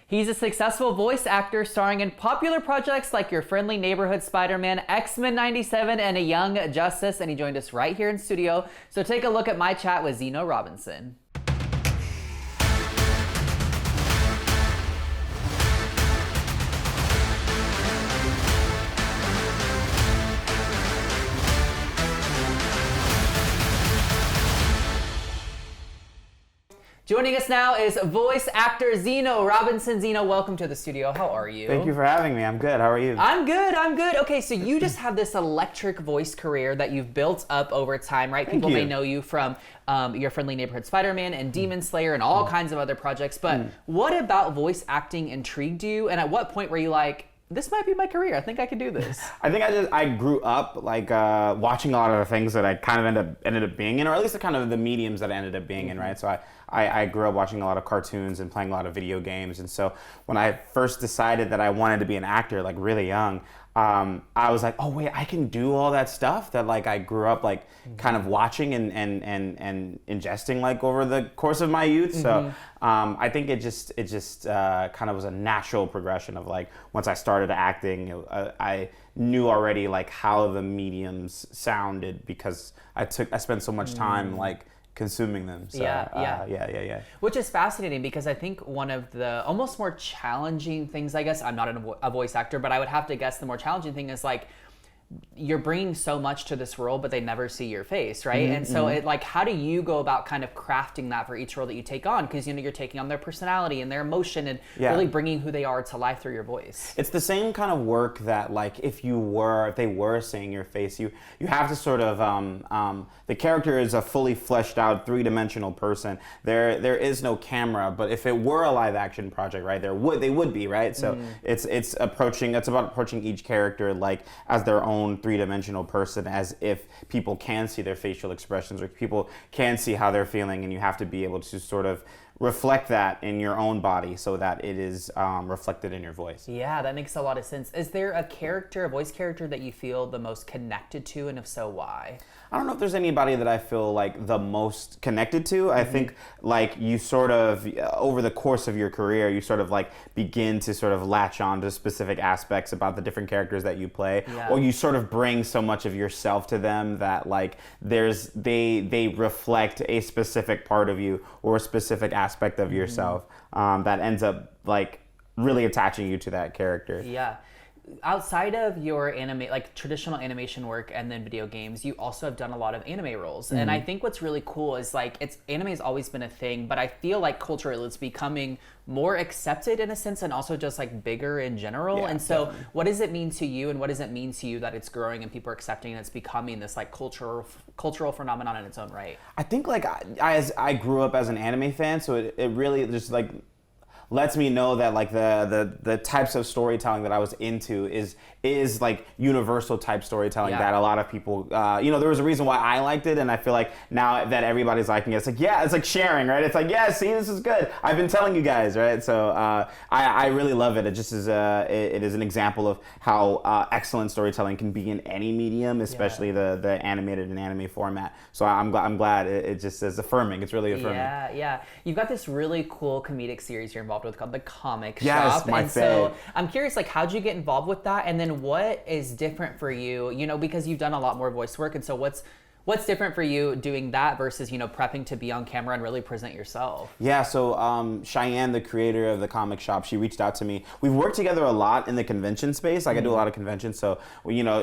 He's a successful voice actor starring in popular projects like Your Friendly Neighborhood Spider-Man, X-Men '97, and A Young Justice, and he joined us right here in studio. So take a look at my chat with Zeno Robinson. Joining us now is voice actor Zeno Robinson. Zeno, welcome to the studio. How are you? Thank you for having me. I'm good. How are you? I'm good. Okay, so you just have this electric voice career that you've built up over time, right? People may know you from Your Friendly Neighborhood Spider-Man and Demon Slayer and all kinds of other projects, but what about voice acting intrigued you? And at what point were you like, this might be my career. I think I could do this. I think I grew up like watching a lot of the things that I kind of ended up being in, or at least the kind of the mediums that I ended up being in, right? So I grew up watching a lot of cartoons and playing a lot of video games, and so when I first decided that I wanted to be an actor, like really young, I was like, oh wait, I can do all that stuff that like I grew up like kind of watching and ingesting like over the course of my youth. So I think it just kind of was a natural progression of like once I started acting, I knew already like how the mediums sounded because I spent so much time like consuming them. So, yeah. Which is fascinating because I think one of the almost more challenging things, I guess, I'm not a voice actor, but I would have to guess the more challenging thing is like, you're bringing so much to this role, but they never see your face, right? And so it like, how do you go about kind of crafting that for each role that you take on? Because, you know, you're taking on their personality and their emotion and really bringing who they are to life through your voice. It's the same kind of work that like if they were seeing your face, you have to sort of, the character is a fully fleshed out three-dimensional person. There is no camera, but if it were a live action project, right, they would be, right? So it's about approaching each character like as their own three-dimensional person, as if people can see their facial expressions or people can see how they're feeling, and you have to be able to sort of reflect that in your own body so that it is reflected in your voice. Yeah, that makes a lot of sense. Is there a voice character that you feel the most connected to, and if so, why? I don't know if there's anybody that I feel like the most connected to. I think like you sort of, over the course of your career, you sort of like begin to sort of latch on to specific aspects about the different characters that you play, or you sort of bring so much of yourself to them that like they reflect a specific part of you or a specific aspect of yourself that ends up like really attaching you to that character. Yeah. Outside of your traditional animation work and then video games, you also have done a lot of anime roles. And I think what's really cool is like anime has always been a thing, but I feel like culturally it's becoming more accepted in a sense, and also just like bigger in general. Yeah, and so what does it mean to you, and what does it mean to you that it's growing and people are accepting and it's becoming this like cultural phenomenon in its own right? I think like I grew up as an anime fan, so it really just like lets me know that like the types of storytelling that I was into is like universal type storytelling that a lot of people, there was a reason why I liked it, and I feel like now that everybody's liking it, it's like, it's like sharing, right? It's like, see, this is good. I've been telling you guys, right? So I really love it. It just is it is an example of how excellent storytelling can be in any medium, especially the animated and anime format. So I'm glad it just is affirming. It's really affirming. Yeah. You've got this really cool comedic series you're involved with called The Comic Shop. Yes, my so I'm curious, like, how'd you get involved with that? And then what is different for you, because you've done a lot more voice work. And so what's different for you doing that versus, prepping to be on camera and really present yourself? Yeah, so Cheyenne, the creator of The Comic Shop, she reached out to me. We've worked together a lot in the convention space. Like I do a lot of conventions. So,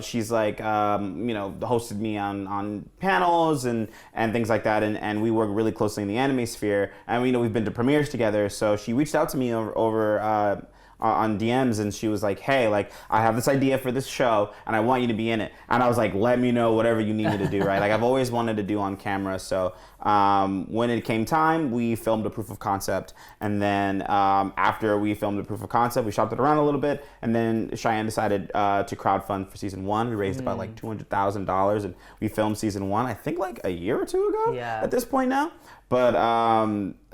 she's like, hosted me on panels and things like that. And we work really closely in the anime sphere. And, we've been to premieres together. So she reached out to me over on DMs, and she was like, hey, like I have this idea for this show and I want you to be in it. And I was like, let me know whatever you need me to do, right? Like I've always wanted to do on camera. So when it came time, we filmed a proof of concept, and then after we filmed the proof of concept, we shopped it around a little bit, and then Cheyenne decided to crowdfund for season 1. We raised about like $200,000, and we filmed season 1 I think like a year or two ago at this point now. But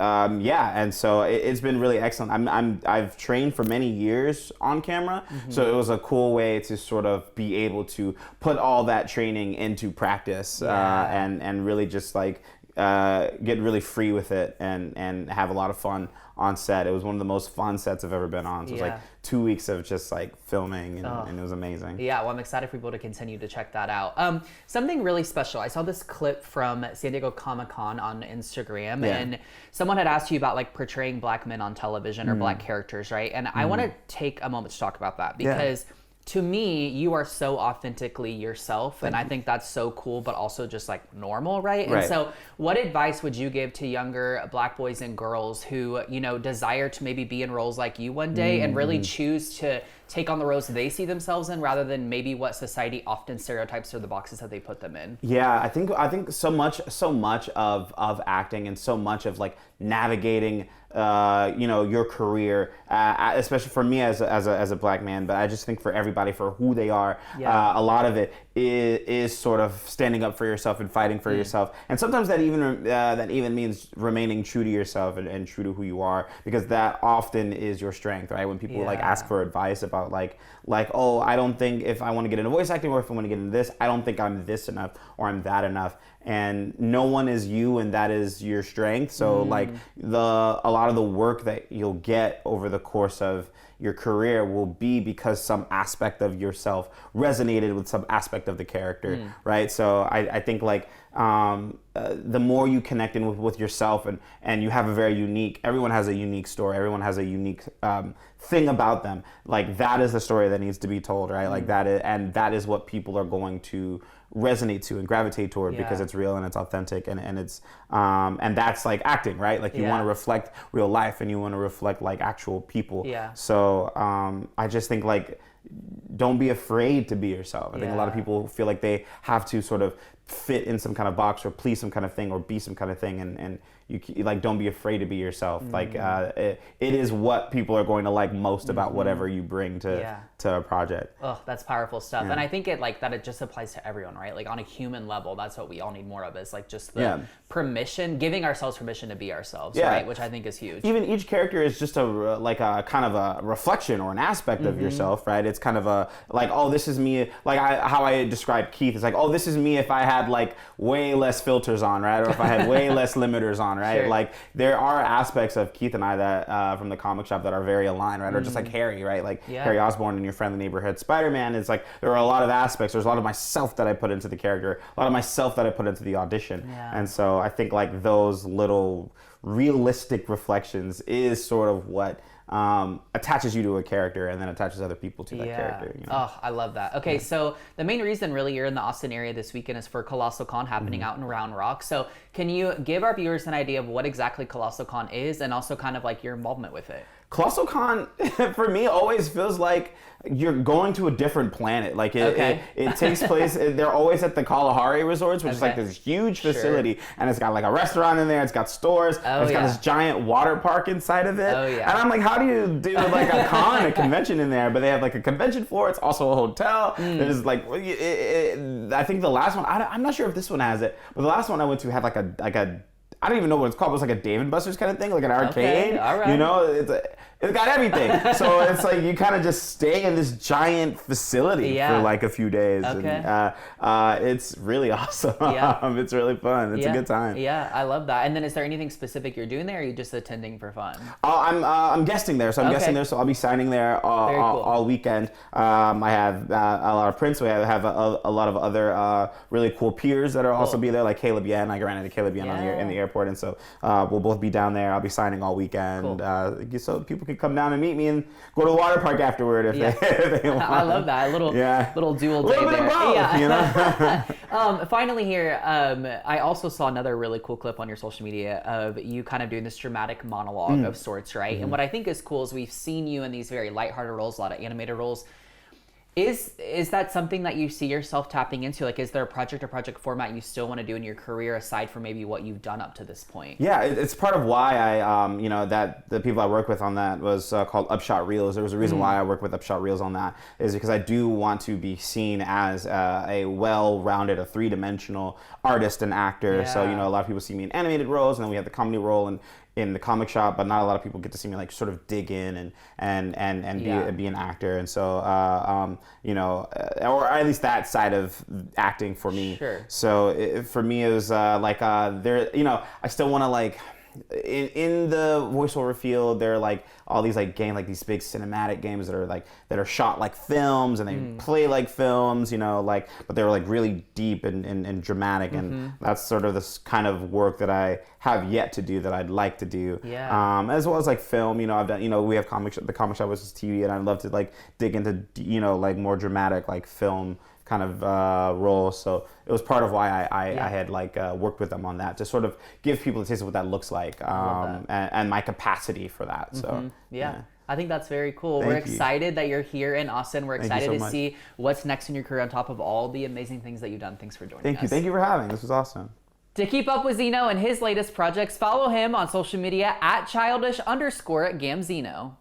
and so it's been really excellent. I've trained for many years on camera, so it was a cool way to sort of be able to put all that training into practice and really just like get really free with it and have a lot of fun on set. It was one of the most fun sets I've ever been on. So it was like 2 weeks of just like filming, and it was amazing. Yeah, well, I'm excited for people to continue to check that out. Something really special. I saw this clip from San Diego Comic-Con on Instagram, and someone had asked you about like portraying black men on television or black characters, right? And I want to take a moment to talk about that because to me, you are so authentically yourself, and I think that's so cool, but also just like normal, right? And so what advice would you give to younger black boys and girls who, you know, desire to maybe be in roles like you one day and really choose to take on the roles they see themselves in rather than maybe what society often stereotypes or the boxes that they put them in? Yeah, I think so much of acting and so much of like navigating your career, especially for me as a black man, but I just think for everybody, for who they are, a lot of it is sort of standing up for yourself and fighting for yourself, and sometimes that even means remaining true to yourself and true to who you are, because that often is your strength, right? When people like ask for advice about like oh, I don't think if I want to get into voice acting or if I want to get into this, I don't think I'm this enough or I'm that enough. And no one is you, and that is your strength. So like a lot of the work that you'll get over the course of your career will be because some aspect of yourself resonated with some aspect of the character, right? So I think like the more you connect in with yourself and you have a very unique, everyone has a unique story, everyone has a unique thing about them. Like that is the story that needs to be told, right? Like that is what people are going to resonate to and gravitate toward because it's real and it's authentic and it's and that's like acting, right? Like you want to reflect real life and you want to reflect like actual people. So I just think like don't be afraid to be yourself. I think a lot of people feel like they have to sort of fit in some kind of box or please some kind of thing or be some kind of thing, and you like don't be afraid to be yourself. Like it is what people are going to like most about whatever you bring to a project. Oh, that's powerful stuff. And I think it just applies to everyone, right? Like on a human level, that's what we all need more of, is like just the permission, giving ourselves permission to be ourselves, right? Which I think is huge. Even each character is just a kind of a reflection or an aspect of yourself, right? It's kind of a like, oh, this is me. Like how I described Keith is like, oh, this is me if I had like way less filters on, right? Or if I had way less limiters on, right? Sure. Like there are aspects of Keith and I that from the comic shop that are very aligned, right? Or just like Harry, right? Like Harry Osborn in Your Friendly Neighborhood Spider-Man. It's like there are a lot of aspects. There's a lot of myself that I put into the character, a lot of myself that I put into the audition. And so I think like those little realistic reflections is sort of what attaches you to a character and then attaches other people to that character. You know? Oh, I love that. Okay, so the main reason really you're in the Austin area this weekend is for Colossal Con happening out in Round Rock. So can you give our viewers an idea of what exactly Colossal Con is and also kind of like your involvement with it? Colossal Con, for me, always feels like you're going to a different planet. Like it takes place, they're always at the Kalahari resorts, which is like this huge facility. And it's got like a restaurant in there, it's got stores, it's got this giant water park inside of it. And I'm like, how do you do like a convention in there? But they have like a convention floor, it's also a hotel. There's like, I think the last one, I'm not sure if this one has it, but the last one I went to had like a I don't even know what it's called, but it's like a Dave & Buster's kind of thing, like an arcade. You know, it's got everything. So it's like you kind of just stay in this giant facility for like a few days. And it's really awesome. It's really fun. It's a good time. Yeah, I love that. And then is there anything specific you're doing there, or are you just attending for fun? I'm guesting there. So I'm guesting there. So I'll be signing there all weekend. I have a lot of prints. We have a lot of other really cool peers that are also be there, like Caleb Yen. I ran into Caleb Yen in the airport. And so we'll both be down there. I'll be signing all weekend. So people can come down and meet me and go to the water park afterward if they want. I love that. A little dual day there. A little bit of both, you know? Finally here, I also saw another really cool clip on your social media of you kind of doing this dramatic monologue of sorts, right? And what I think is cool is we've seen you in these very lighthearted roles, a lot of animated roles. Is that something that you see yourself tapping into? Like, is there a project or project format you still want to do in your career aside from maybe what you've done up to this point? Yeah, it's part of why I, that the people I work with on that was called Upshot Reels. There was a reason why I work with Upshot Reels on that, is because I do want to be seen as a well-rounded, a three-dimensional artist and actor. So, a lot of people see me in animated roles, and then we have the comedy role and in the comic shop, but not a lot of people get to see me like sort of dig in and be an actor. And so, or at least that side of acting for me. Sure. So for me, it was I still want to in the voiceover field, there are like all these like games, like these big cinematic games that are shot like films and they play like films, you know, like, but they were like really deep and dramatic, and that's sort of this kind of work that I have yet to do that I'd like to do. Yeah. As well as like film, you know, I've done, you know, we have the comic shop was TV, and I'd love to like dig into, you know, like more dramatic like film kind of roles. So it was part of why I had like worked with them on that, to sort of give people a taste of what that looks like, and my capacity for that. So yeah. I think that's very cool. Thank We're you. excited that you're here in Austin. We're excited so to much. see what's next in your career on top of all the amazing things that you've done. Thanks for joining us. Thank you for having me. This was awesome. To keep up with Zeno and his latest projects, follow him on social media at @childish_Gamzeno.